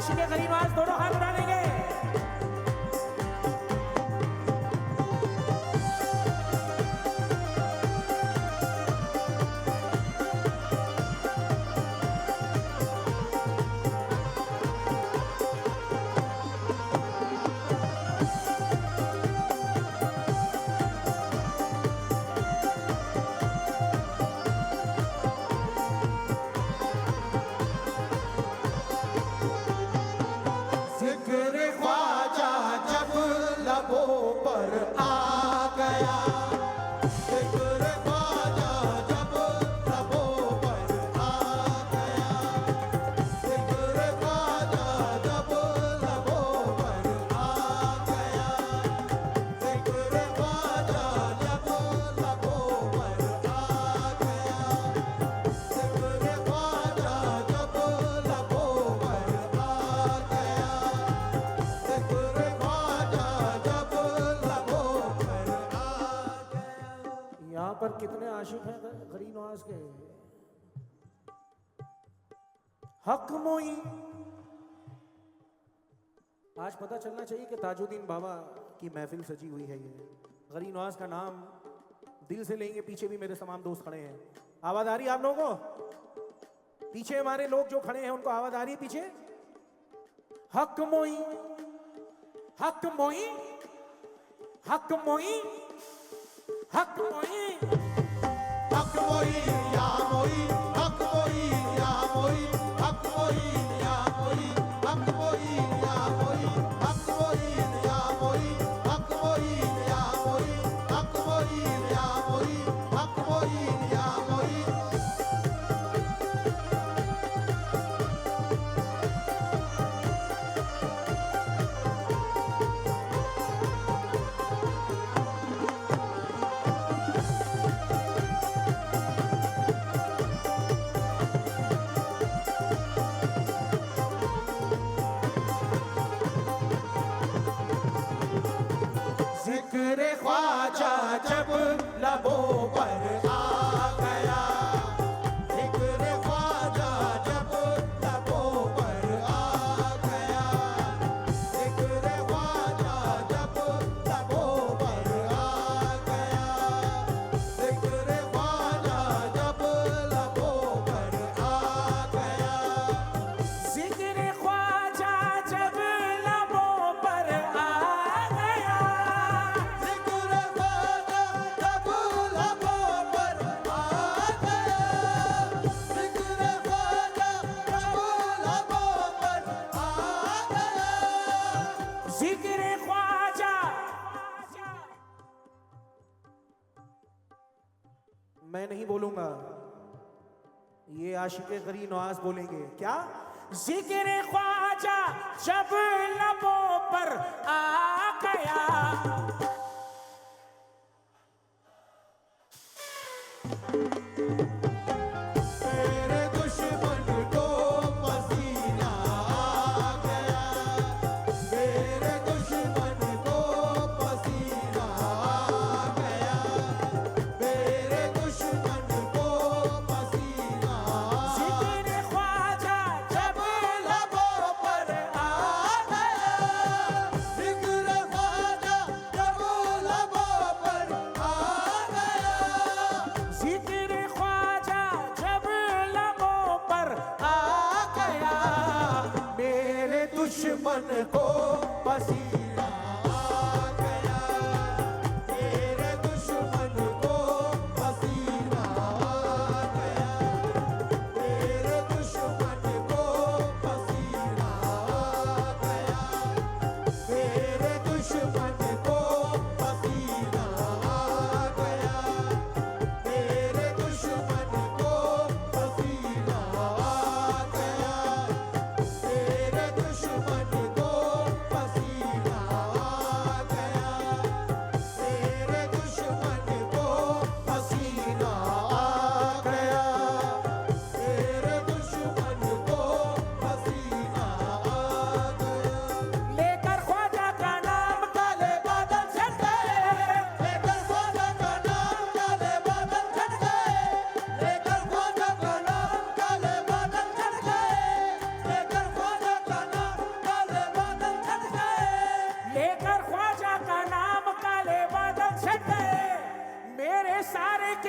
आशिक गरीब नवाज दोनों हाथ उठा लेंगे। जिक्र ख्वाजा जब लबों पर आ गया, जिक्र ख्वाजा जब लबों पर आ गया, जिक्र ख्वाजा जब लबों पर आ गया, जिक्र ख्वाजा जब लबों पर आ गया, जिक्र ख्वाजा जब लबों पर आ गया, जिक्र ख्वाजा जब लबों पर आ गया। यहाँ पर कितने आशिक हैं गरीब नवाज के? हक मोई। आज पता चलना चाहिए कि ताजुद्दीन बाबा की महफिल सजी हुई है। ये गरीब नवाज का नाम दिल से लेंगे। पीछे भी मेरे तमाम दोस्त खड़े हैं। आवाज आ रही है आप लोगों को? पीछे हमारे लोग जो खड़े हैं उनको आवाज आ रही है पीछे? हक मोई, हक मोई, हक मोई, हक मोई। हक मोई या मोई, हक मोई या मोई, हक मोई या मोई, हक मोई या मोई, हक मोई या मोई, हक मोई या मोई, हक मोई या मोई, हक मोई या मोई। जिक्र ख्वाजा जब लबों पर आ गया, जिक्र ख्वाजा जब लबों पर आ गया, जिक्र ख्वाजा जब लबों पर आ गया, जिक्र ख्वाजा जब लबों पर आ गया, जिक्र ख्वाजा जब लबों पर आ गया, जिक्र ख्वाजा जब लबों पर आ गया, जिक्र ख्वाजा जब लबों पर आ गया, जिक्र ख्वाजा। मैं नहीं बोलूंगा, ये आशिक गरीब नवाज बोलेंगे। क्या? जिक्र ख्वाजा जब लबों पर आ गया, मेरे दुश्मन को पसीना आ गया, मेरे दुश्मन को पसीना आ गया, मेरे दुश्मन को पसीना आ जिक्र ख्वाजा जब लबों पर आ गया, जिक्र ख्वाजा जब लबों पर आ गया, जिक्र ख्वाजा जब लबों पर आ गया, मेरे दुश्मन को पसीना आ गया, मेरे दुश्मन को पसीना आ गया, मेरे दुश्मन को पसीना आ गया, मेरे दुश्मन को पसीना आ गया, मेरे दुश्मन को पसीना आ गया, मेरे दुश्मन को पसीना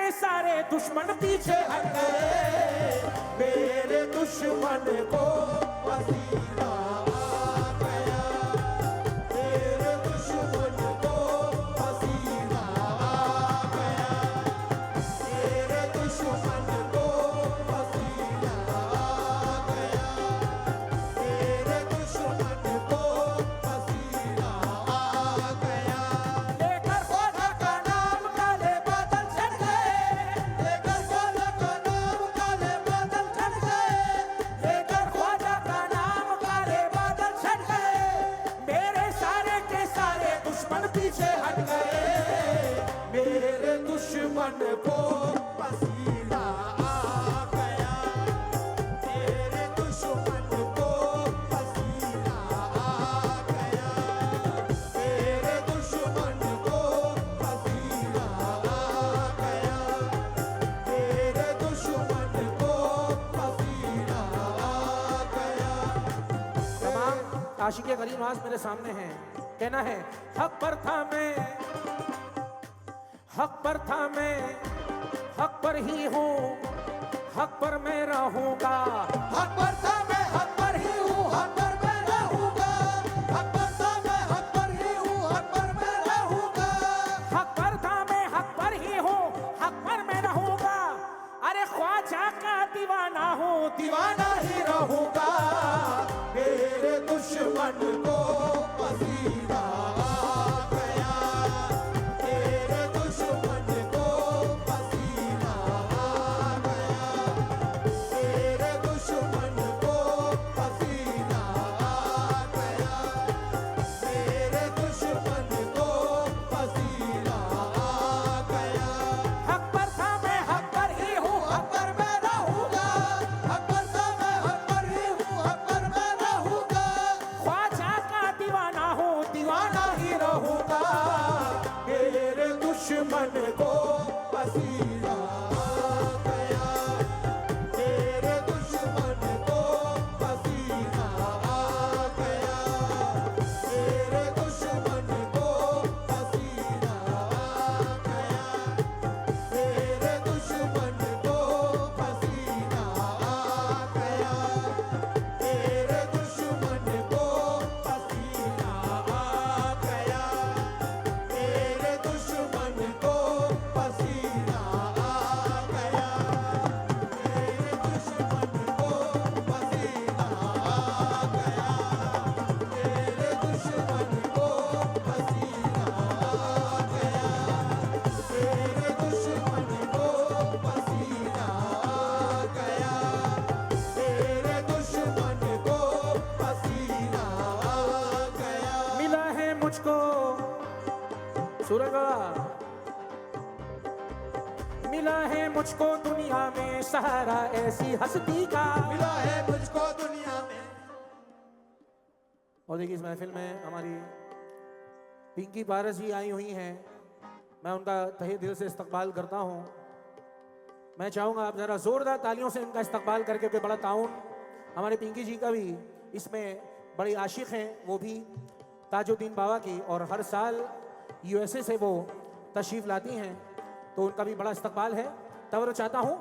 मेरे सारे दुश्मन पीछे हट गए, मेरे दुश्मन को पसीना आ गया, मेरे दुश्मन को पसीना आ गया, मेरे दुश्मन को पसीना आ गया, मेरे दुश्मन को पसीना आ गया। लेकर ख्वाजा का नाम काले बादल छट गए, लेकर ख्वाजा का नाम काले बादल छट गए, लेकर ख्वाजा का नाम काले बादल छट गए, मेरे सारे के सारे दुश्मन पीछे हट गए, मेरे दुश्मन को पसीना आ गया, मेरे दुश्मन को पसीना आ गया, मेरे दुश्मन को पसीना आ गया, मेरे दुश्मन को पसीना आ गया। तमाम आशिक़े गरीब नवाज मेरे सामने हैं। कहना है हक पर था मैं, हक पर था मैं, हक पर ही हूँ, हक पर मैं रहूँगा, हक पर था मैं, हक पर ही हूँ, हक पर मैं रहूँगा, हक पर था मैं, हक पर ही हूँ, हक पर मैं रहूँगा, हक पर था मैं, हक पर ही हूँ, हक पर मैं रहूँगा। अरे ख्वाजा का दीवाना हूँ, दीवाना ही रहूँगा, मेरे दुश्मन को पसीना आ गया, मेरे दुश्मन को पसीना आ गया, मेरे दुश्मन को पसीना आ गया, मेरे दुश्मन को पसीना आ गया। हक पर था मैं, हक पर ही हूँ, हक पर मैं रहूँगा, हक पर था मैं, हक पर ही हूँ, हक पर मैं रहूँगा, ख्वाजा का दीवाना हूँ, दीवाना ही रहूँगा, मेरे दुश्मन को पसीना आ गया, मेरे दुश्मन को पसीना आ गया, मेरे दुश्मन को पसीना आ गया, मेरे दुश्मन को पसीना आ गया, मेरे दुश्मन को पसीना आ गया, मेरे दुश्मन को पसीना आ गया, मेरे दुश्मन को पसीना आ गया, मेरे दुश्मन को पसीना आ गया, मेरे दुश्मन को पसीना आ गया, मेरे दुश्मन को पसीना आ गया। मिला है मुझको सूरज बाबा, मिला है मुझको दुनिया में सहारा ऐसी हस्ती का। मिला है मुझको दुनिया में। और देखिए इस महफिल में हमारी पिंकी पारस जी आई हुई हैं, मैं उनका तहे दिल से इस्तकबाल करता हूँ। मैं चाहूँगा आप ज़रा ज़ोरदार तालियों से इनका इस्तकबाल करके, क्योंकि बड़ा ताउन हमारे पिंकी जी का भी इसमें बड़े आशिक हैं, वो भी ताजुद्दीन बाबा की, और हर साल यूएसए से वो तशरीफ़ लाती हैं, तो उनका भी बड़ा इस्तकबाल है। तवज्जो चाहता हूँ।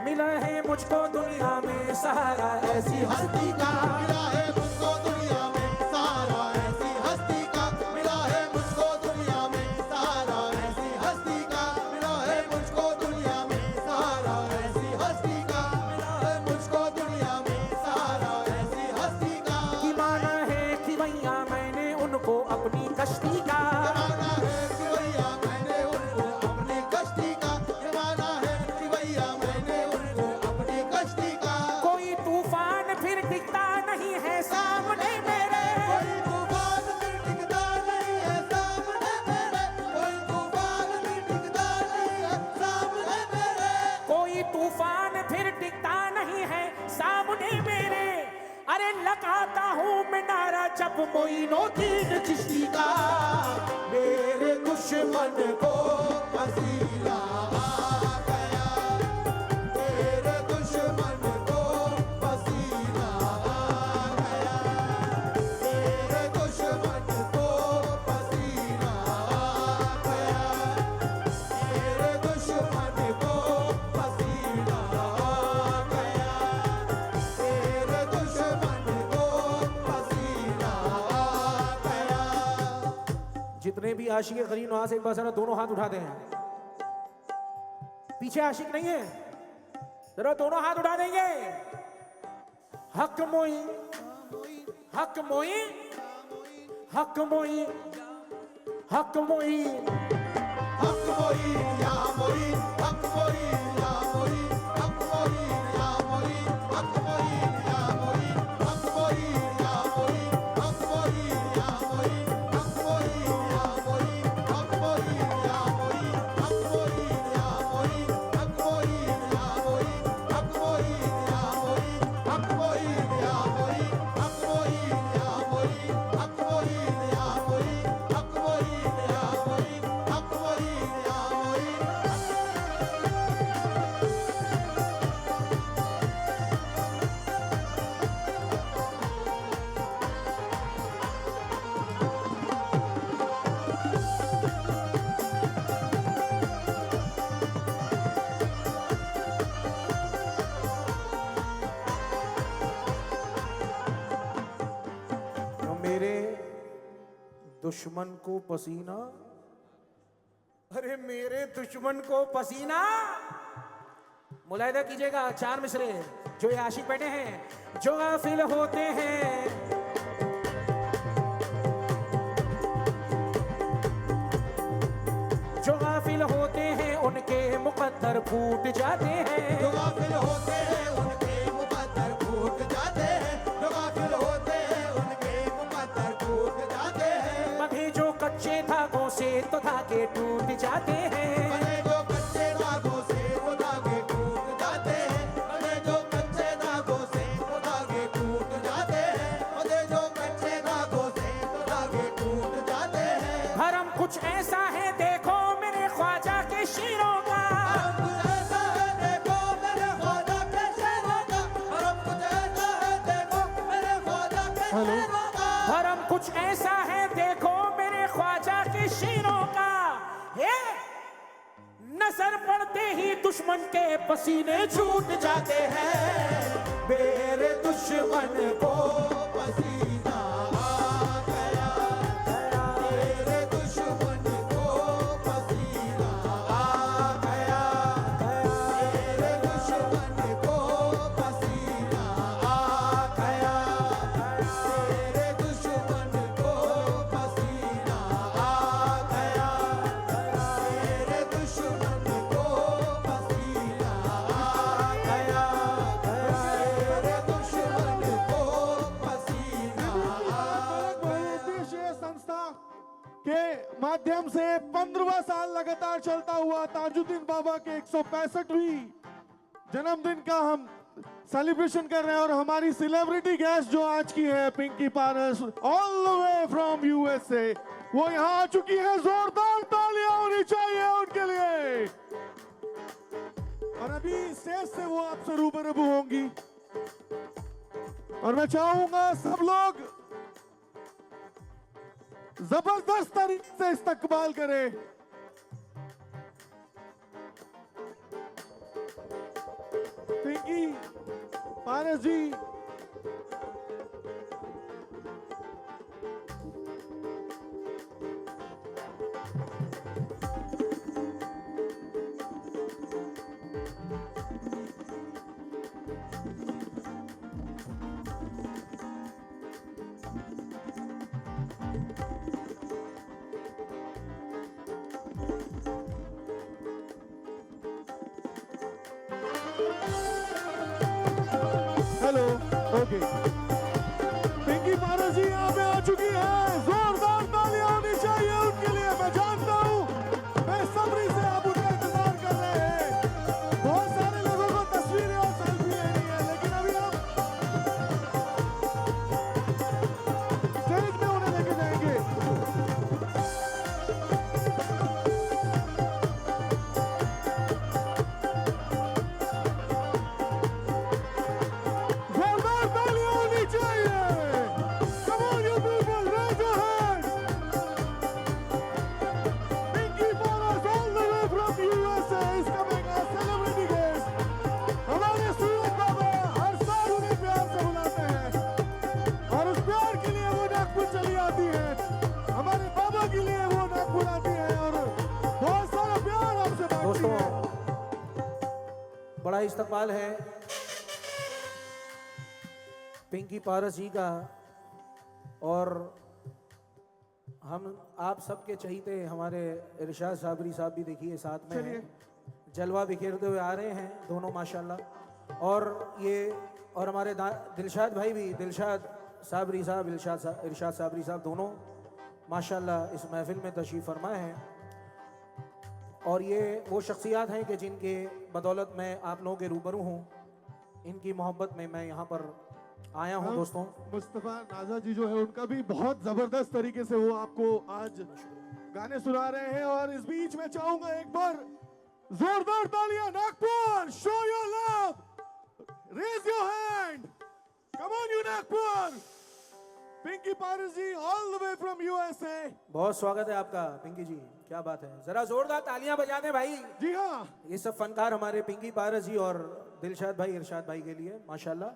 मिला है मुझको दुनिया में सहारा ऐसी हस्ती का, मिला है मुझको दुनिया में सहारा ऐसी हस्ती का, मिला है मुझको दुनिया में सहारा ऐसी हस्ती का, मिला है मुझको दुनिया में सहारा ऐसी हस्ती का, मिला है मुझको दुनिया में सहारा ऐसी हस्ती का। कि माना है कि भैया मैंने उनको अपनी कश्ती का, जमाना है कि भैया मैंने उनको अपनी कश्ती का, जमाना है कि भैया मैंने उनको अपनी कश्ती का। कोई तूफान फिर दिखता नहीं है सामने मेरे, कोई तूफान भी टिकता नहीं है सामने मेरे, कोई तूफान भी टिकता नहीं है सामने मेरे, कोई तूफान फिर टिकता नहीं है सामने मेरे। अरे लगाता हूँ मैं नारा जब मोइनुद्दीन चिश्ती का, मेरे दुश्मन को पसीना आ गया, मेरे दुश्मन को पसीना आ गया, मेरे दुश्मन को पसीना आ गया, मेरे दुश्मन को भी आशिक गरीब नवाज एक बार जरा दोनों हाथ उठा दें। पीछे आशिक नहीं है, जरा दोनों हाथ उठा देंगे। हक मोई, हक मोई, हक मोई, हक मोई, हक मोई या मोई, हक मोई या मोई, हक मोई या मोई, हक मोई या मोई, हक मोई या मोई, हक मोई या मोई, हक मोई या मोई, हक मोई या मोई, हक मोई या मोई, हक मोई या मोई, हक मोई या मोई, हक मोई या मोई, हक मोई या मोई, हक मोई या मोई, हक मोई या मोई, हक मोई या मोई। तो मेरे दुश्मन को पसीना, अरे मेरे दुश्मन को पसीना। मुलाहिदा कीजिएगा 4 मिसरे जो ये आशिक बैठे हैं, जो गाफिल होते हैं, जो गाफिल होते हैं उनके मुकद्दर फूट जाते हैं। जो गाफिल होते हैं उनके मुकद्दर फूट जाते हैं, जो गाफिल होते हैं उनके मुकद्दर फूट जाते हैं। बंधे जो कच्चे धागों से तो धागे टूट जाते हैं। बने जो कच्चे धागों से वो धागे टूट जाते हैं, बने जो कच्चे धागों से वो धागे टूट जाते हैं, बने जो कच्चे धागों से वो धागे टूट जाते हैं। धर्म कुछ ऐसा है देखो मेरे ख्वाजा के शीरों का, हम कुछ ऐसा है देखो मेरे ख्वाजा के शेरों का, हम कुछ ऐसा है देखो मेरे ख्वाजा के शेरों का। धर्म कुछ ऐसा है देखो मेरे ख्वाजा के शीरों का। ये नजर पड़ते ही दुश्मन के पसीने छूट जाते हैं। मेरे दुश्मन को पसीना आ गया, मेरे दुश्मन को पसीना आ गया, मेरे दुश्मन को पसीना आ गया, मेरे दुश्मन को पसीना आ गया, मेरे दुश्मन को पसीना आ गया, मेरे दुश्मन को पसीना आ गया। बहुउद्देशीय संस्था के माध्यम से 15वां साल लगातार चलता हुआ ताजुद्दीन बाबा के 165वीं जन्मदिन का हम सेलिब्रेशन कर रहे हैं। और हमारी सेलिब्रिटी गेस्ट जो आज की है Pinky Paras all the way from USA, वो यहाँ आ चुकी है। जोरदार तालियां होनी चाहिए उनके लिए। और अभी स्टेज से वो आपसे रूबरू होंगी और मैं चाहूंगा सब लोग जबरदस्त तरीके से इस्तकबाल करें। पिंकी पारस जी, हेलो, ओके। पिंकी पारस जी यहाँ पे आ चुकी है। जोरदार तालियां होनी चाहिए उनके लिए। मैं जानता हूँ बेसब्री से आप उनका इंतजार कर रहे हैं। बहुत सारे लोगों को तस्वीरें और सेल्फी लेनी है, लेकिन अभी हम स्टेज पे उन्हें लेके जाएंगे। जोरदार तालियां इस्तकबाल है पिंकी पारस जी का। और हम आप सबके चहीते हमारे इरशाद साबरी साहब भी देखिए साथ में हैं, जलवा बिखेरते हुए आ रहे हैं दोनों माशाल्लाह। और ये और हमारे दिलशाद भाई भी, दिलशाद साबरी साहब, इरशाद साबरी साहब दोनों माशाल्लाह इस महफिल में तशरीफ़ फरमाए हैं। और ये वो शख्सियात हैं कि जिनके बदौलत मैं आप लोगों के रूबरू हूँ, इनकी मोहब्बत में मैं यहाँ पर आया हूँ दोस्तों। मुस्तफा नाजा जी जो है उनका भी बहुत जबरदस्त तरीके से वो आपको आज गाने सुना रहे हैं। और इस बीच में चाहूंगा एक बार जोरदार तालियां। Nagpur, show your love, raise your hand, come on you Nagpur. Pinky Paras ji all the way from USA. बहुत स्वागत है आपका पिंकी जी, क्या बात है, जरा जोरदार तालियां बजा दें भाई। जी हाँ, ये सब फनकार हमारे पिंकी पारस जी और दिलशाद भाई, इरशाद भाई के लिए माशाल्लाह।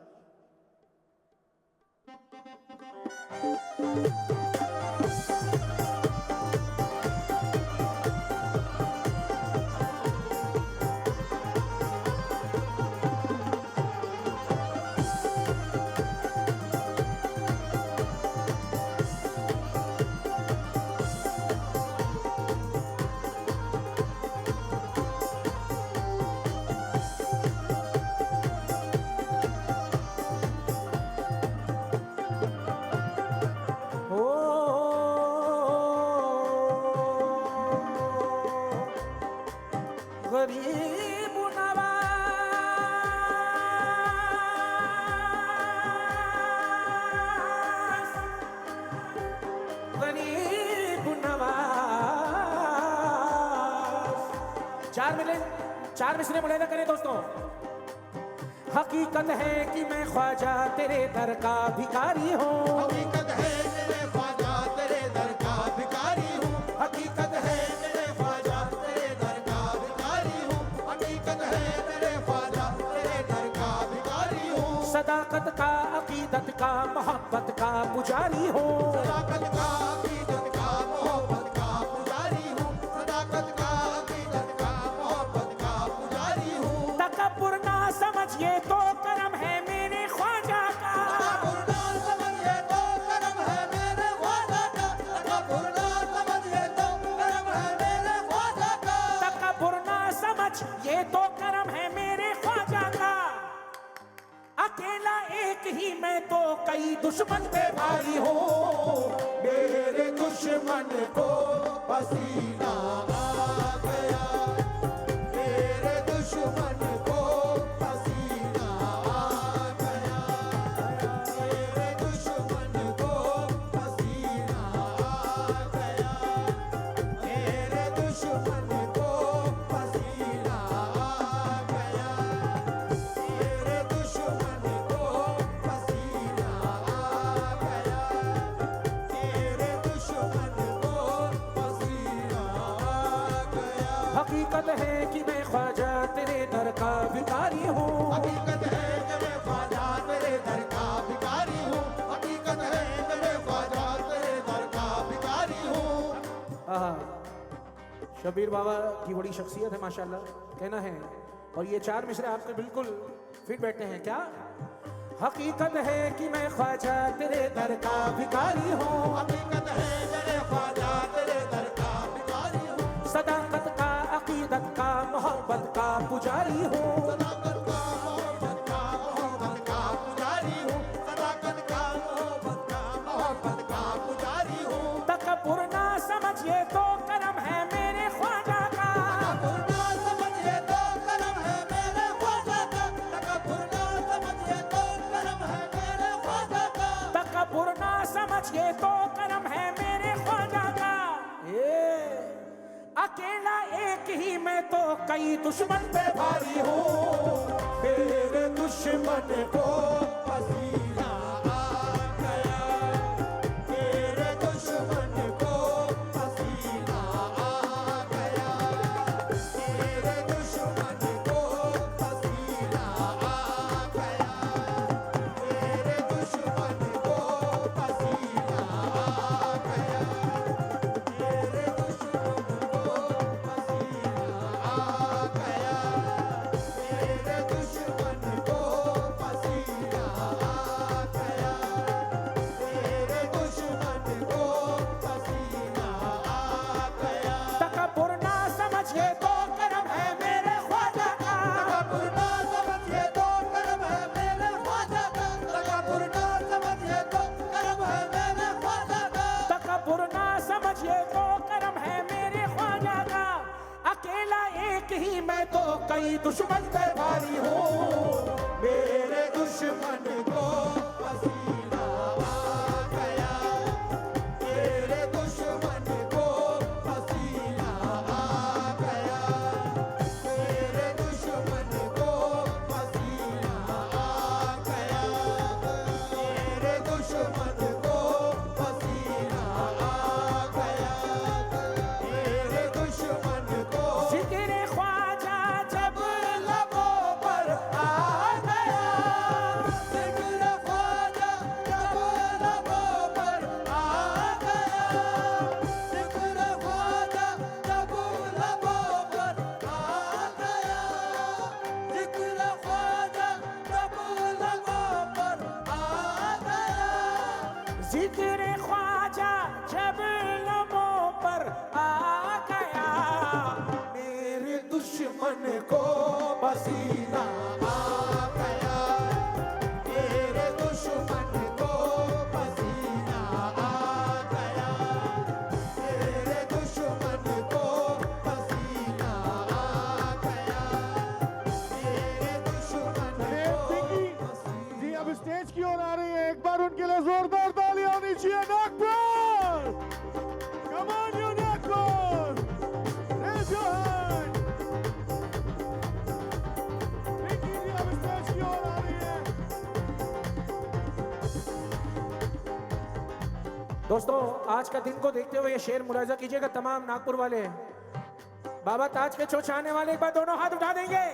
गरीब नवाज, गरीब नवाज। चार मिसरे मुलायदा करें दोस्तों। हकीकत है कि मैं ख्वाजा तेरे दर का भिखारी हूँ। हकीकत है मेरे ख्वाजा तेरे दर का भिखारी हूँ। हकीकत है मेरे ख्वाजा तेरे दर का भिखारी हूँ। हकीकत है मेरे ख्वाजा तेरे दर का भिखारी हूँ। सदाकत का, अकीदत का, मोहब्बत का पुजारी हूँ। सदाकत का, अकीदत का, मोहब्बत का पुजारी हूँ। सदाकत का, अकीदत का, मोहब्बत का पुजारी हूँ। तकब्बुर ना समझिए तो करम है मेरे ख्वाजा का। तकब्बुर ना समझिए तो करम है मेरे ख्वाजा का। तकब्बुर ना समझिए तो करम है मेरे ख्वाजा का। तकब्बुर ना समझ ये तो करम है मेरे ख्वाजा का। अकेला एक ही मैं तो कई दुश्मन पे भारी हूँ। मेरे दुश्मन को पसीना आ गया। मेरे दुश्मन को पसीना आ गया। मेरे दुश्मन को पसीना आ गया। मेरे दुश्मन को पसीना आ गया। मेरे दुश्मन को पसीना आ गया। तेरे दुश्मन को पसीना आ गया। हकीकत है कि मैं ख्वाजा तेरे दर का भिखारी हूँ। हकीकत है मेरे ख्वाजा तेरे दर का भिखारी हूँ। हकीकत है मेरे ख्वाजा तेरे दर का भिखारी हूँ। आहा, शबीर बाबा की बड़ी शख्सियत है माशाल्लाह, कहना है। और ये चार मिसरे आपके बिल्कुल फिट बैठते हैं क्या। हकीकत है कि मैं ख्वाजा तेरे दर का भिखारी हूँ। हकीकत है मेरे ख्वाजा तेरे दर का भिखारी हूँ। सदाकत का, अकीदत का, मोहब्बत का पुजारी हूँ। सदाकत का, मोहब्बत का, मोहब्बत का पुजारी हूँ। सदाकत का, मोहब्बत का, मोहब्बत का पुजारी हूँ। तकब्बुर ना समझिए तो करम है मेरे ख्वाजा का। तकब्बुर ना समझिए तो करम है मेरे ख्वाजा का। तकब्बुर ना समझिए तो करम है मेरे ख्वाजा का। तकब्बुर ना समझिए तो करम है मेरे ख्वाजा का। अकेला एक ही मैं तो कई दुश्मन पे भारी हूँ। मेरे दुश्मन को पसीना आ गया। मेरे दुश्मन को पसीना आ गया। मेरे दुश्मन को पसीना आ गया। मेरे दुश्मन को पसीना आ गया। मेरे दुश्मन को पसीना आ गया। मेरे दुश्मन ही मैं तो कई दुश्मन पे भारी हूँ। मेरे दुश्मन को पसीना आ गया, मेरे दुश्मन को पसीना आ गया, मेरे दुश्मन को पसीना आ गया, मेरे दुश्मन को पसीना आ गया, मेरे दुश्मन को जिक्र ख्वाजा जब लबों पर आ गया, जिक्र ख्वाजा जब लबों पर आ गया, जिक्र ख्वाजा जब लबों पर आ गया, जिक्र ख्वाजा जब लबों पर आ गया, जिक्र ख्वाजा जब लबों पर आ गया, मेरे दुश्मन को पसीना आ गया, मेरे दुश्मन को पसीना आ गया, मेरे दुश्मन को पसीना आ गया, मेरे दुश्मन अरे को पिंकी जी अब स्टेज की ओर आ रही है, एक बार उनके लिए जोरदार तालियां होनी चाहिए। Nagpur, come on you Nagpur, raise your hand. Pinky ji अब स्टेज की ओर आ रही है। दोस्तों आज का दिन को देखते हुए ये शेर मुलाजा कीजिएगा तमाम नागपुर वाले। बाबा ताज के चो चाहने वाले एक बार दोनों हाथ उठा देंगे।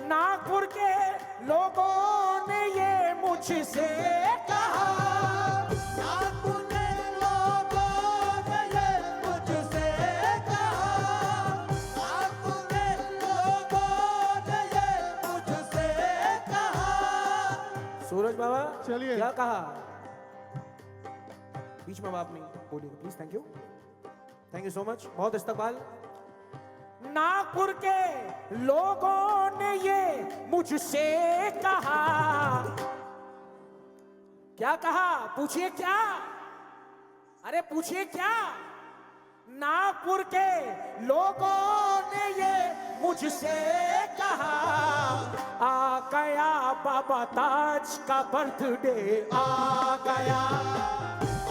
नागपुर के लोगों ने ये मुझसे कहा, नागपुर के लोगों ने ये मुझसे कहा, नागपुर के लोगों ने ये मुझसे कहा, सूरज बाबा चलिए। क्या कहा? बीच में आप नहीं बोलिएगा please. Thank you so much, बहुत इस्तकबाल। नागपुर के लोगों ने ये मुझसे कहा, क्या कहा? पूछिए क्या? अरे पूछिए क्या? नागपुर के लोगों ने ये मुझसे कहा, आ गया बाबा ताज का बर्थडे, आ गया,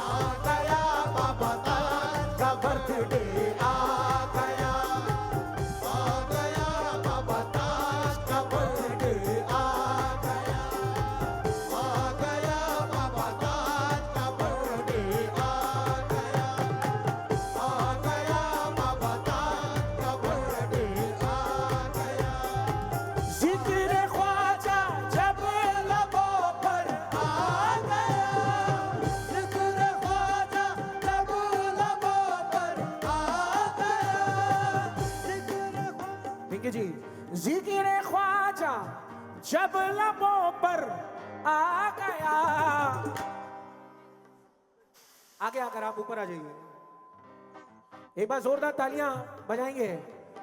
आ गया बाबा ताज का बर्थडे, आ गया, आ गया बाबा ताज का बर्थडे, आ गया, आ गया बाबा ताज का बर्थडे, आ गया, आ गया बाबा ताज का बर्थडे, आ गया, जिक्र ख्वाजा जब लबों पर आ गया, जिक्र ख्वाजा जब लबों पर आ गया, जिक्र पिंकी जी, जिक्र ख्वाजा जब लबों पर आ गया। आगे आकर आप ऊपर आ जाइए। एक बार जोरदार तालियां बजाएंगे।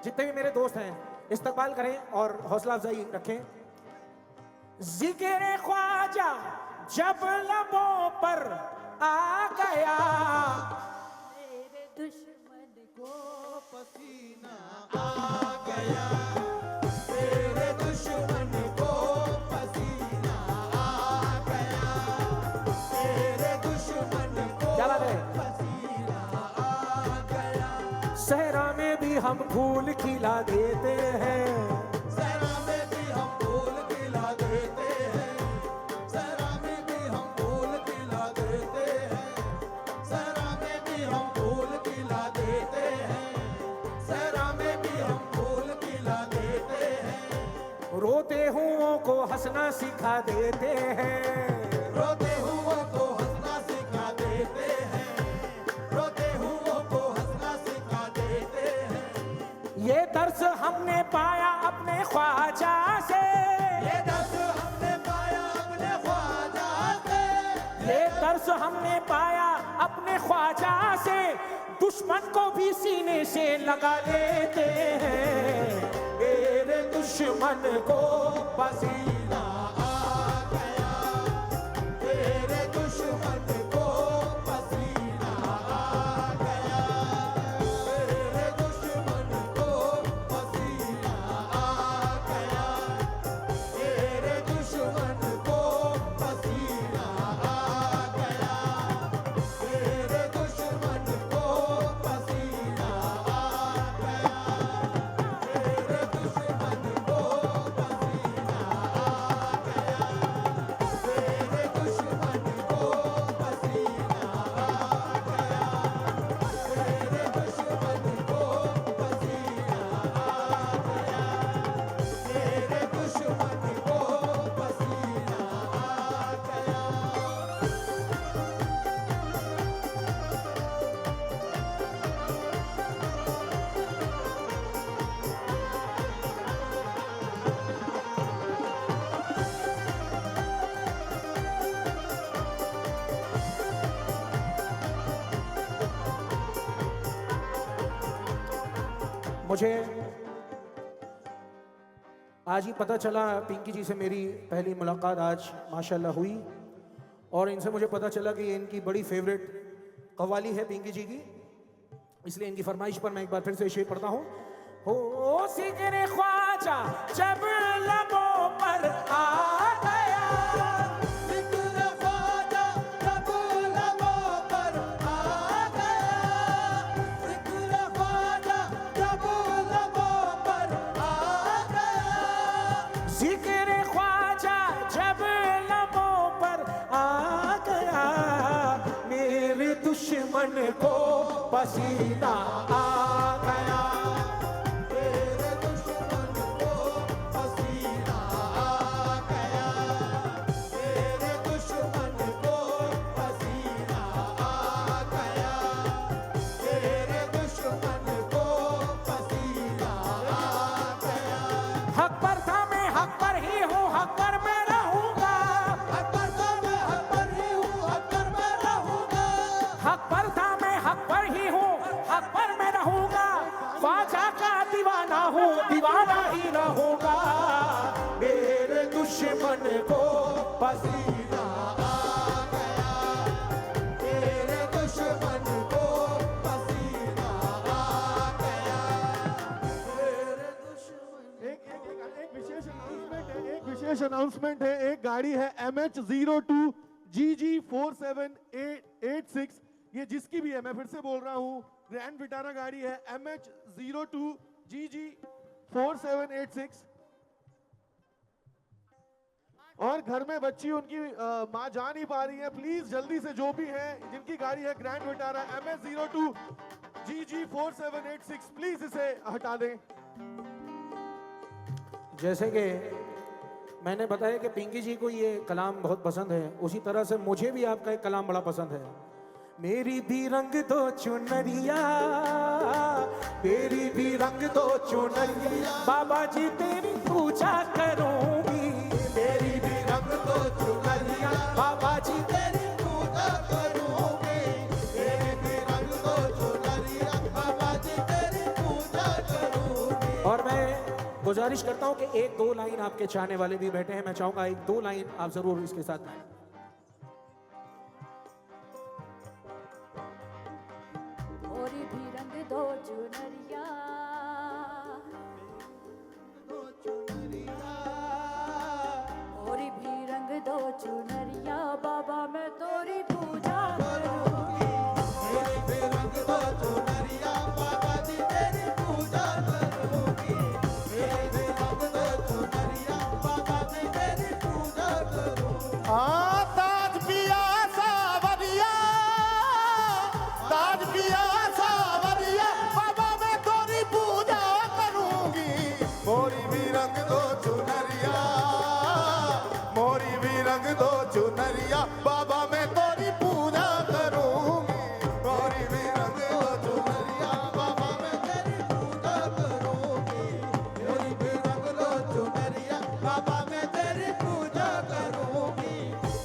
जितने भी मेरे दोस्त हैं इस्तकबाल करें और हौसला अफजाई रखें। जिक्र ख्वाजा जब लबों पर आ गया, मेरे दुश्मन को पसीना आ गया, मेरे दुश्मन को पसीना आ गया, मेरे दुश्मन को क्या बात है? पसीना आ गया, सहरा में भी हम फूल खिला देते हैं, सहरा में भी हम फूल खिला देते हैं, सहरा में भी हम फूल खिला देते हैं, सहरा में भी हम फूल खिला देते हैं, सहरा में भी हम फूल खिला देते हैं, रोते हुओं को हंसना सिखा देते हैं। रोते हुओं को हंसना सिखा देते हैं, रोते हुओं को हंसना सिखा देते हैं, ये दर्स हमने पाया अपने ख्वाजा से, ये दर्द हमने पाया अपने ख्वाजा से, ये दर्स हमने पाया अपने ख्वाजा से, दुश्मन को भी सीने से लगा लेते हैं। मेरे दुश्मन को पसीना आ गया, मेरे दुश्मन को पसीना आ गया, मेरे दुश्मन को पसीना मुझे आज ही पता चला, पिंकी जी से मेरी पहली मुलाकात आज माशाल्लाह हुई और इनसे मुझे पता चला कि ये इनकी बड़ी फेवरेट कव्वाली है पिंकी जी की, इसलिए इनकी फरमाइश पर मैं एक बार फिर से शेर पढ़ता हूँ। हो सिकरे ख्वाजा जब लबों पर आ गया, जिक्र ख्वाजा जब लबों पर आ गया, जिक्र ख्वाजा जब लबों पर आ गया, जिक्र ख्वाजा जब लबों पर आ गया, मेरे दुश्मन को पसीना आ गया। तेरे दुश्मन को पसीना आ गया, तेरे दुश्मन को पसीना आ गया, तेरे दुश्मन को पसीना आ गया। हक पर था मैं हक पर ही हूँ, हक पर मैं रहूंगा, हक पर तो मैं हक पर ही हूँ, हक पर मैं रहूंगा, हक पर था मैं हक पर ही हूँ, हक पर मैं रहूंगा, ख्वाजा का दीवाना हूँ, दीवाना ही रहूंगा, मेरे दुश्मन को पसीना आ गया, तेरे दुश्मन को पसीना आ गया, तेरे दुश्मन। एक विशेष अनाउंसमेंट है। एक गाड़ी है MH02 GG 47886, ये जिसकी भी है, मैं फिर से बोल रहा हूँ, ग्रैंड विटारा गाड़ी है MH02 GG 4786। और घर में बच्ची उनकी माँ जा नहीं पा रही है, प्लीज जल्दी से जो भी है जिनकी गाड़ी है grand Vitara MH02 GG 4786, please इसे हटा दें। जैसे कि मैंने बताया कि पिंकी जी को ये कलाम बहुत पसंद है, उसी तरह से मुझे भी आपका एक कलाम बड़ा पसंद है। मेरी भी रंग दो चुनरिया, मेरी भी रंग दो चुनरिया, बाबा जी तेरी पूजा करूंगी, तेरी भी रंग तो चुनरिया, बाबा जी तेरी पूजा करूंगी, तेरी भी रंग तो चुनरिया, बाबा जी तेरी पूजा करूंगी। और मैं गुजारिश करता हूं कि एक दो लाइन, आपके चाहने वाले भी बैठे हैं, मैं चाहूंगा एक दो लाइन आप जरूर इसके साथ गाएं। और भी रंग दो चुनरिया, और भी रंग दो चुनरिया, बाबा मैं तोरी पूजा करूंगी। तेरी भी रंग तो चुनरिया, बाबा जी तेरी पूजा करूंगी, तेरी भी रंग तो चुनरिया, बाबा जी तेरी पूजा करूंगी। ताज पिया सावरिया, ताज पिया सावरिया, बाबा मैं तोरी पूजा करूंगी, मोरी भी रंग दो चुनरिया, मोरी भी रंग दो चुनरिया, बाबा मैं तोरी पूजा करूंगी, मोरी भी रंग दो चुनरिया, बाबा मैं तेरी पूजा करूंगी, मोरी भी रंग दो चुनरिया, बाबा मैं तेरी पूजा करूंगी।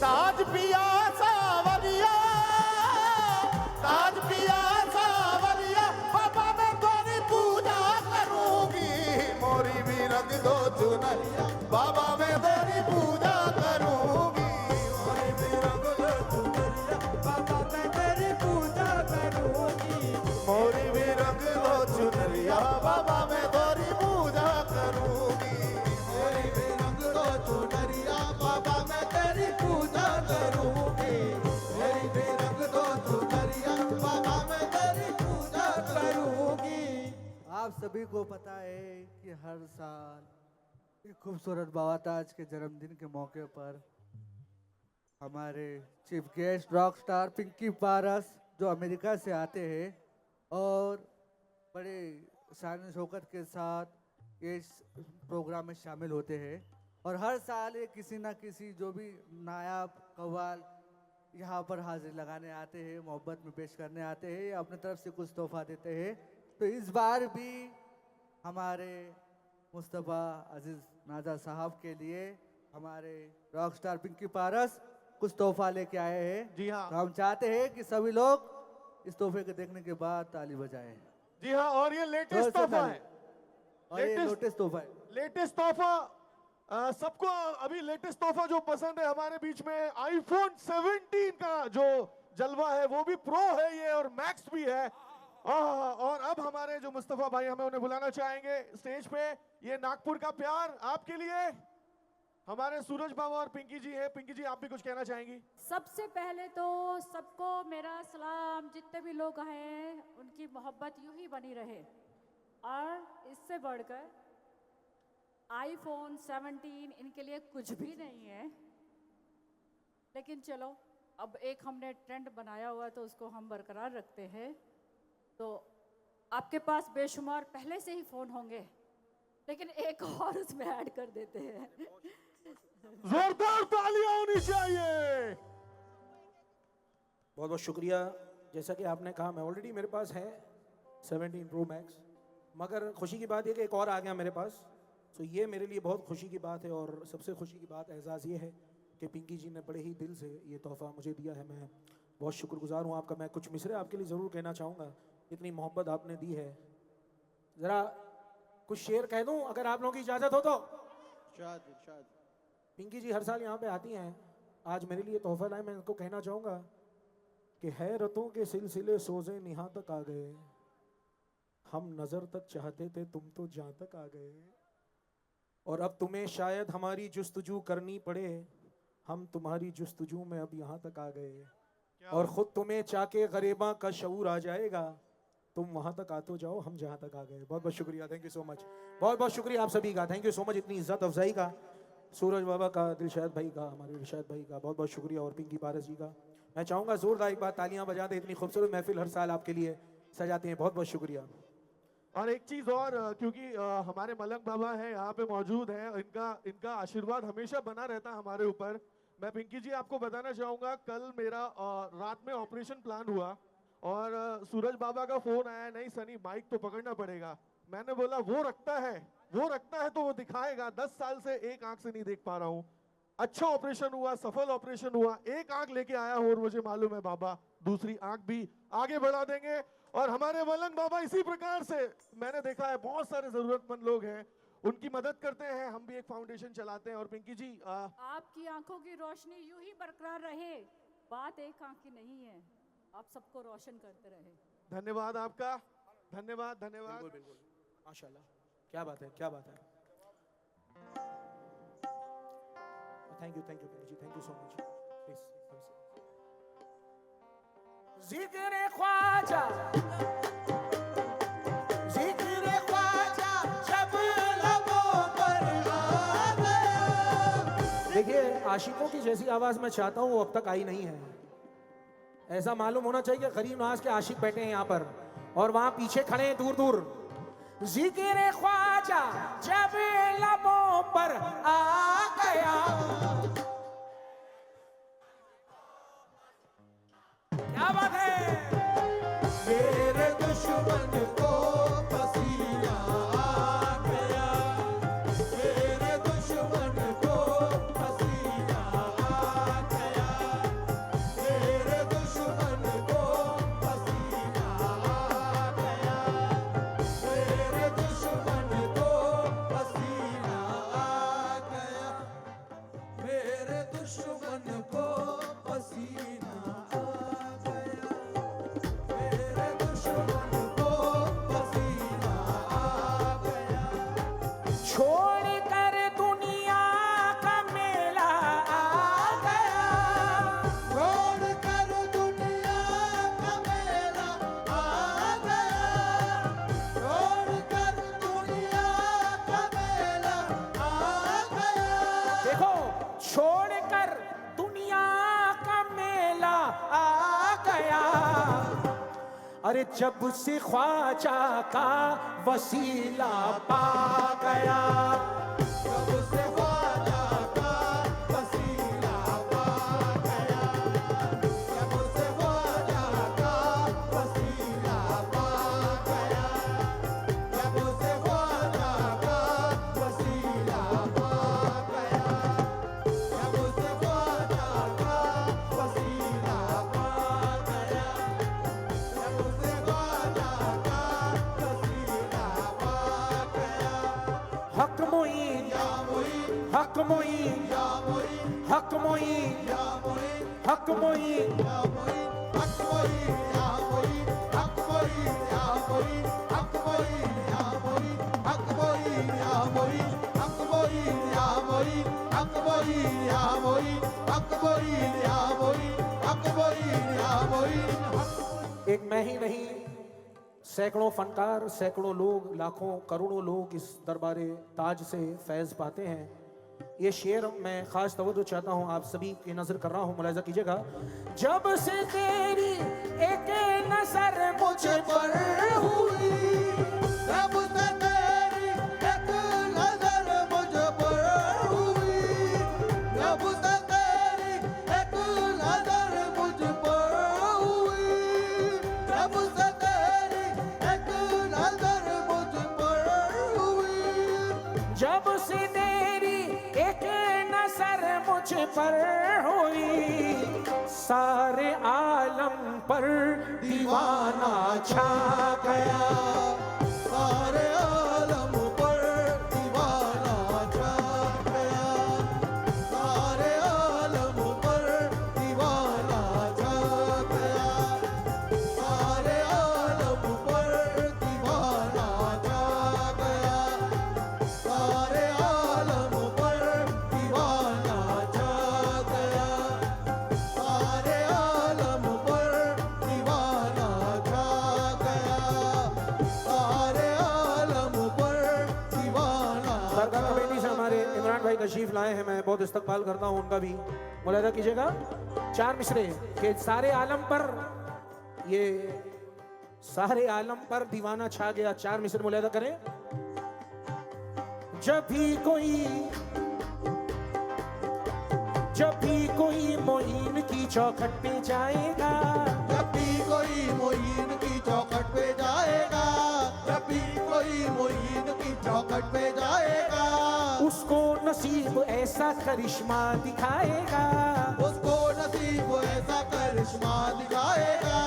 ताज पिया सावरिया, ताज पिया सावरिया, बाबा मैं तोरी पूजा करूंगी, मोरी भी रंग दो चुनरिया, बाबा मैं तेरी पूजा करूंगी, मोरी भी रंग दो चुनरिया, बाबा मैं तेरी पूजा करूंगी, मोरी भी रंग दो चुनरिया, बाबा मैं तेरी पूजा करूंगी, मोरी भी रंग दो चुनरिया, बाबा मैं तेरी पूजा करूंगी, मोरी भी रंग दो चुनरिया, बाबा मैं तेरी पूजा करूंगी। आप सभी को पता है कि हर साल एक खूबसूरत बाबा ताज के जन्मदिन के मौके पर हमारे chief guest rock star Pinky Paras जो अमेरिका से आते हैं और बड़े शान शौकत के साथ ये प्रोग्राम में शामिल होते हैं, और हर साल ये किसी ना किसी जो भी नायाब कव्वाल यहाँ पर हाजिर लगाने आते हैं, मोहब्बत में पेश करने आते हैं, या अपने तरफ से कुछ तोहफा देते हैं। तो इस बार भी हमारे मुस्तफ़ा अजीज़ नाजा साहब के लिए हमारे रॉक स्टार पिंकी पारस कुछ तोहफा लेके आए हैं। जी हाँ। तो हम चाहते हैं कि सभी लोग इस तोहफे को देखने के बाद ताली बजाएं। जी हाँ, और ये जोर लेटेस्ट से तोहफा ताली। है। लेटेस्ट तोहफा है। लेटेस्ट तोहफा सबको अभी लेटेस्ट तोहफा जो पसंद है हमारे बीच में आईफोन 17 का जो जलवा है वो भी प्रो है ये और मैक्स भी है। और अब हमारे जो मुस्तफा भाई हमें उन्हें बुलाना चाहेंगे स्टेज पे। ये नागपुर का प्यार आपके लिए हमारे सूरज बाबा और पिंकी जी है। पिंकी जी आप भी कुछ कहना चाहेंगी? सबसे पहले तो सबको मेरा सलाम, जितने भी लोग हैं उनकी मोहब्बत यूं ही बनी रहे। और इससे बढ़कर आईफोन 17 इनके लिए कुछ भी नहीं है, लेकिन चलो अब एक हमने ट्रेंड बनाया हुआ तो उसको हम बरकरार रखते हैं। तो आपके पास बेशुमार पहले से ही फ़ोन होंगे, लेकिन एक और उसमें ऐड कर देते हैं। जोरदार तालियां होनी चाहिए। बहुत बहुत शुक्रिया। जैसा कि आपने कहा मैं ऑलरेडी मेरे पास है 17 प्रो मैक्स, मगर खुशी की बात यह कि एक और आ गया मेरे पास। तो ये मेरे लिए बहुत खुशी की बात है। और सबसे खुशी की बात एहसास ये है कि पिंकी जी ने बड़े ही दिल से ये तोहफ़ा मुझे दिया है। मैं बहुत शुक्रगुजार हूँ आपका। मैं कुछ मिसरे आपके लिए ज़रूर कहना चाहूँगा, इतनी मोहब्बत आपने दी है। ज़रा कुछ शेर कह दूँ अगर आप लोगों की इजाज़त हो तो? पिंकी जी हर साल यहाँ पे आती हैं, आज मेरे लिए तोहफ़ा लाए। मैं इनको कहना चाहूँगा कि हैरतों के सिलसिले सोज़े निहा तक आ गए, हम नज़र तक चाहते थे तुम तो जहाँ तक आ गए, और अब तुम्हें शायद हमारी जुस्तजू करनी पड़े, हम तुम्हारी जुस्तजू में अब यहाँ तक आ गए, और ख़ुद तुम्हें चाके गरीबा का शऊर आ जाएगा, तुम वहाँ तक आ तो जाओ हम जहाँ तक आ गए। बहुत बहुत शुक्रिया, थैंक यू सो मच। बहुत बहुत शुक्रिया आप सभी का, थैंक यू सो मच इतनी इज्जत अफजाई का। सूरज बाबा का, दिलशाद भाई का, हमारे इरशाद भाई का बहुत बहुत शुक्रिया, और पिंकी पारस जी का। मैं चाहूँगा ज़ोरदार एक बार तालियां बजा दें, इतनी खूबसूरत महफिल हर साल आपके लिए सजाते हैं। बहुत बहुत शुक्रिया। और एक चीज और, क्योंकि हमारे मलंग बाबा हैं यहाँ पे मौजूद हैं, इनका आशीर्वाद हमेशा बना रहता है हमारे ऊपर। मैं पिंकी जी आपको बताना चाहूँगा, कल मेरा रात में ऑपरेशन प्लान हुआ और सूरज बाबा का फोन आया, नहीं सनी माइक तो पकड़ना पड़ेगा। मैंने बोला वो रखता है तो वो दिखाएगा। 10 साल से एक आंख से नहीं देख पा रहा हूँ। अच्छा ऑपरेशन हुआ, सफल ऑपरेशन हुआ, एक आंख लेके आया हूँ और मुझे मालूम है बाबा दूसरी आंख भी आगे बढ़ा देंगे। और हमारे मलंग बाबा इसी प्रकार से मैंने देखा है बहुत सारे जरूरतमंद लोग हैं, उनकी मदद करते हैं। हम भी एक फाउंडेशन चलाते हैं। और पिंकी जी आपकी आंखों की रोशनी यूं ही बरकरार रहे, बात एक आंख की नहीं है, आप सबको रोशन करते रहे। धन्यवाद आपका, धन्यवाद धन्यवाद। बिल्कुल बिल्कुल, माशाल्लाह, क्या बात है, क्या बात है। Thank you Pinky ji, thank you so much. Please जिक्र ख्वाजा, जिक्र ख्वाजा जब लबों पर आ गया। देखिए आशिकों की जैसी आवाज मैं चाहता हूँ वो अब तक आई नहीं है। ऐसा मालूम होना चाहिए कि गरीब नवाज के आशिक बैठे हैं यहाँ पर और वहां पीछे खड़े हैं दूर दूर। जिक्र ख्वाजा जब लबों पर आ गया, क्या बात है। मेरे दुश्मन को पसीना आ गया, मेरे दुश्मन को पसीना आ गया, मेरे दुश्मन को पसीना आ गया, मेरे दुश्मन को पसीना आ गया, मेरे दुश्मन को पसीना आ गया, मेरे दुश्मन को पसीना आ गया। छोड़ कर दुनिया का मेला आ गया, छोड़ कर दुनिया का मेला आ गया, छोड़ कर दुनिया का मेला आ गया। देखो छोड़ कर दुनिया का मेला आ गया। अरे जब से ख्वाजा का वसीला पा गया, जब से ख्वाजा का वसीला पा गया, जब से ख्वाजा का वसीला पा गया, जब से ख्वाजा का वसीला पा गया, जब से ख्वाजा का वसीला पा गया, जब से ख्वाजा का वसीला पा गया। हक मोइन, या मोइन, हक मोइन, या मोइन, हक मोइन, या मोइन, हक मोइन, या मोइन, हक मोइन, या मोइन, हक मोइन, या मोइन, हक मोइन, या मोइन, हक मोइन, या मोइन, हक मोइन, या मोइन, हक मोइन, या मोइन, हक मोइन, या मोइन। एक मैं ही नहीं, सैकड़ों फनकार, सैकड़ों लोग, लाखों करोड़ों लोग इस दरबारे ताज से फैज़ पाते हैं। ये शेर मैं खास तवज्जो चाहता हूँ, आप सभी की नजर कर रहा हूँ, मुलाहिजा कीजिएगा। जब से तेरी एक नजर मुझ पर हुई, जब से तेरी एक नजर मुझ पर हुई, जब से तेरी एक नजर मुझ पर हुई, जब से तेरी एक नजर मुझ पर हुई, जब से तेरी एक नजर मुझ पर हुई, सारे आलम पर दीवाना छा गया। सारे आलम पर दीवाना छा गया, सारे आलम पर दीवाना छा गया, सारे आलम पर दीवाना छा गया, सारे आलम पर दीवाना छा गया, सारे आलम पर दीवाना छा गया, सारे आलम पर दीवाना। दरगाह कमेटी से हमारे इमरान भाई तशरीफ लाए हैं, मैं बहुत इस्तकबाल करता हूँ उनका भी। मुलाहिजा कीजिएगा, चार मिसरे के सारे आलम पर, ये सारे आलम पर दीवाना छा गया। चार मिसरे मुलाहिजा करें। जब भी कोई मोइन की चौखट पे जाएगा, जब भी कोई मोइन की चौखट पे जाएगा, जब भी कोई मोइन की चौखट पे जाएगा, उसको नसीब ऐसा करिश्मा दिखाएगा, उसको नसीब ऐसा करिश्मा दिखाएगा,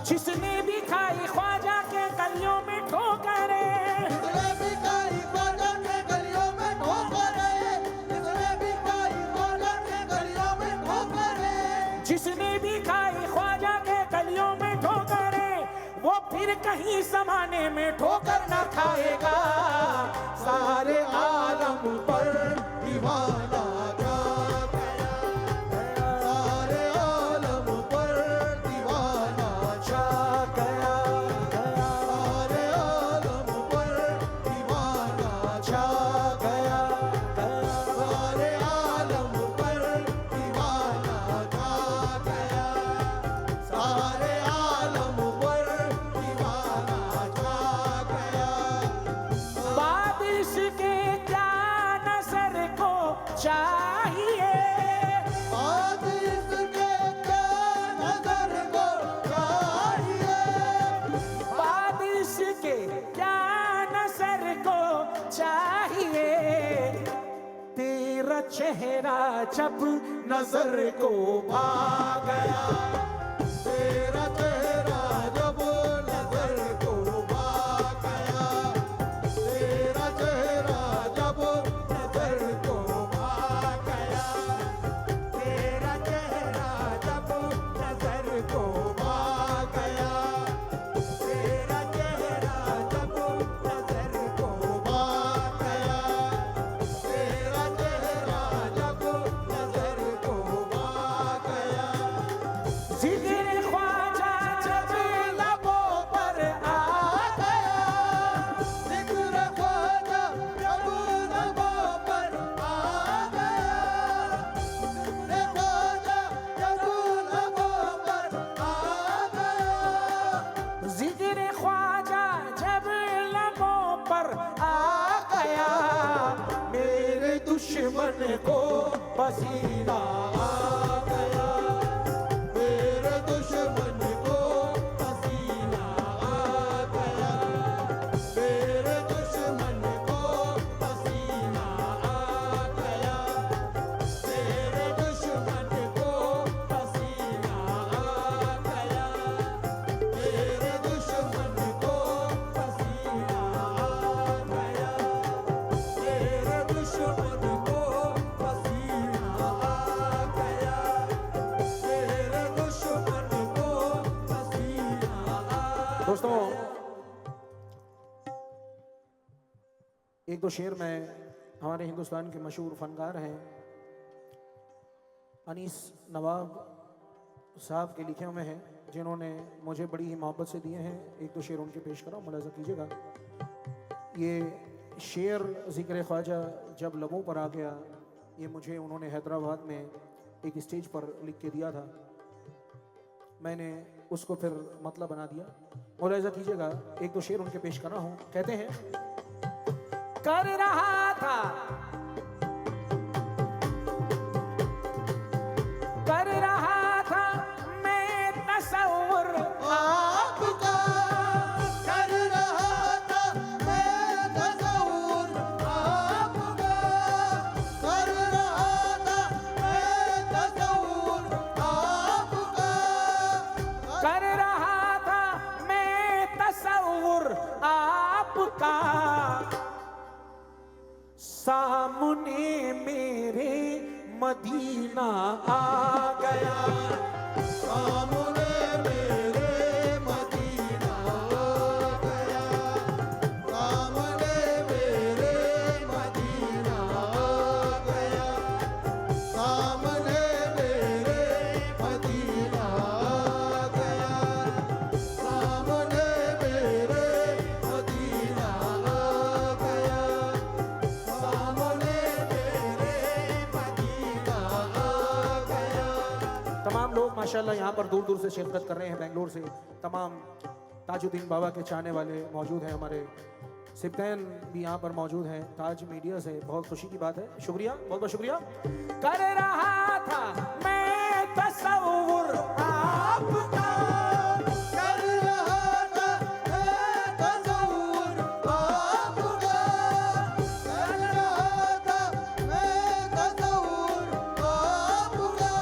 जिसने भी खाई ख्वाजा के गलियों में ठोकरें, जिसने भी खाई ख्वाजा के गलियों में ठोकरें, जिसने भी खाई ख्वाजा के गलियों में ठोकरें, जिसने भी खाई ख्वाजा के गलियों में ठोकरें, वो फिर कहीं जमाने में ठोकर न खाएगा। सारे आलम पर दीवाना छा गया, सारे आलम पर दीवाना छा गया, सारे आलम पर दीवाना छा गया, सारे आलम पर दीवाना छा गया, सारे आलम पर दीवाना छा गया। बारिश के क्या नजर को चाहिए, आज इसके क्या नजर को चाहिए, बारिश के क्या नजर को चाहिए, तेरा चेहरा जब नजर को भा गया, तेरा चेहरा जब नजर को भा गया, तेरा चेहरा जब नजर को भा गया, तेरा चेहरा जब नजर को भा गया, तेरा चेहरा जब नजर को भा गया, तेरा चेहरा जब नजर को भा गया। जिक्र ख्वाजा जब लबों पर आ गया, जिक्र ख्वाजा जब लबों पर आ गया, जिक्र ख्वाजा जब लबों पर आ गया, जिक्र ख्वाजा जब लबों पर आ गया, मेरे दुश्मन को पसीना आ गया, मेरे दुश्मन को पसीना आ गया, मेरे दुश्मन को पसीना आ गया, मेरे दुश्मन को पसीना आ गया, मेरे दुश्मन को पसीना आ गया, मेरे दुश्मन को दोस्तों एक दो शेर में हमारे हिंदुस्तान के मशहूर फनकार हैं अनीस नवाब साहब के लिखे हुए हैं, जिन्होंने मुझे बड़ी ही मोहब्बत से दिए हैं। एक दो शेर उनके पेश करो, मुलाज़ा कीजिएगा। ये शेर ज़िक्र ख्वाजा जब लबों पर आ गया, ये मुझे उन्होंने हैदराबाद में एक स्टेज पर लिख के दिया था। मैंने उसको फिर मतलब बना दिया। मुलाज़ा कीजिएगा, एक दो शेर उनके पेश कर रहा हूँ। कहते हैं, कर रहा था मैं तसव्वुर आपका कर रहा था मैं तसव्वुर आपका कर रहा था मैं तसव्वुर आपका कर रहा था मैं तसव्वुर आपका, सामने मेरे मदीना आ गया। सामने मेरे मदीना आ गया सामने मेरे मदीना आ गया सामने मेरे मदीना आ गया सामने मेरे मदीना आ गया सामने मेरे मदीना आ गया। तमाम लोग माशाल्लाह यहाँ पर दूर दूर से शिरकत कर रहे हैं। बेंगलोर से तमाम ताजुद्दीन बाबा के चाहने वाले मौजूद हैं। हमारे सिब्तैन भी यहाँ पर मौजूद हैं। ताज मीडिया से बहुत खुशी की बात है। शुक्रिया, बहुत बहुत शुक्रिया। कर रहा था मैं तसव्वुर आपका, कर रहा था मैं तसव्वुर आपका कर रहा था मैं तसव्वुर आपका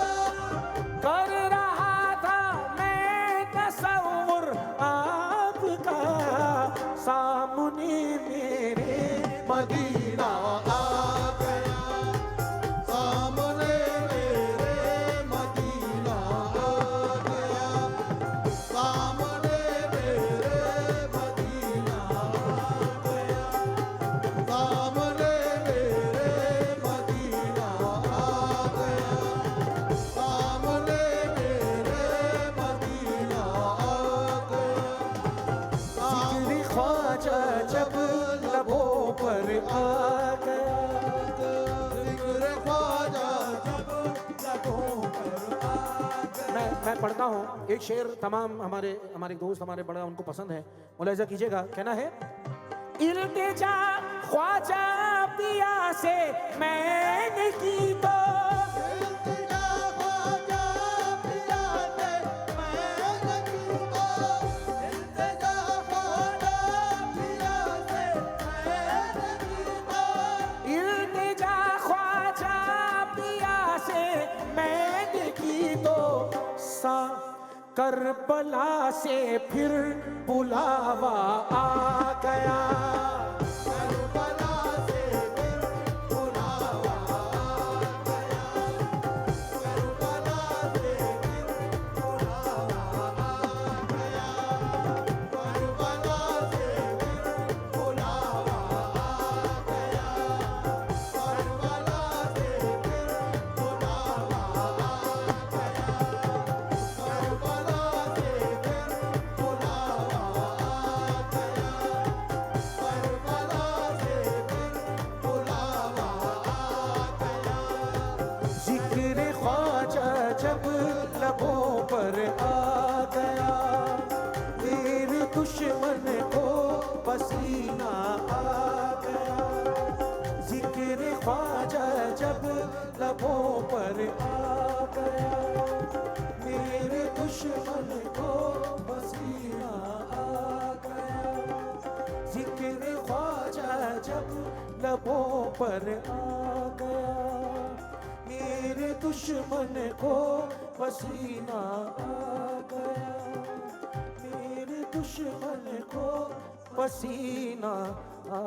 कर रहा था मैं तसव्वुर आपका, सामने मेरे मदीना आ गया सामने मेरे मदीना आ गया सामने मेरे मदीना आ गया सामने मेरे मदीना आ गया सामने मेरे मदीना आ गया जिक्र ख्वाजा जब लबों पर आ गया। जिक्र ख्वाजा जब लबों पर आ गया मैं पढ़ता हूँ एक शेर, तमाम हमारे दोस्त हमारे बड़ा उनको पसंद है। मुलाहिजा कीजिएगा। कहना है, इल्तिजा ख्वाजा पिया से मैंने की तो इल्तिजा ख्वाजा पिया से मैंने की तो इल्तिजा ख्वाजा पिया से मैंने की तो इल्तिजा ख्वाजा पिया से मैंने की तो, सा करबला से फिर बुलावा आ गया। करबला से फिर बुलावा आ गया करबला से फिर बुलावा आ गया करबला से फिर बुलावा आ गया करबला से फिर बुलावा आ गया करबला से फिर बुलावा आ गया करबला से फिर बुलावा आ गया जिक्र ख्वाजा जब लबों पर आ गया, मेरे दुश्मन को पसीना आ गया। जिक्र ख्वाजा जब लबों पर आ गया, मेरे दुश्मन को पसीना आ गया। जिक्र ख्वाजा जब लबों पर आ गया, मेरे दुश्मन को पसीना आ गया। मेरे दुश्मन को पसीना आ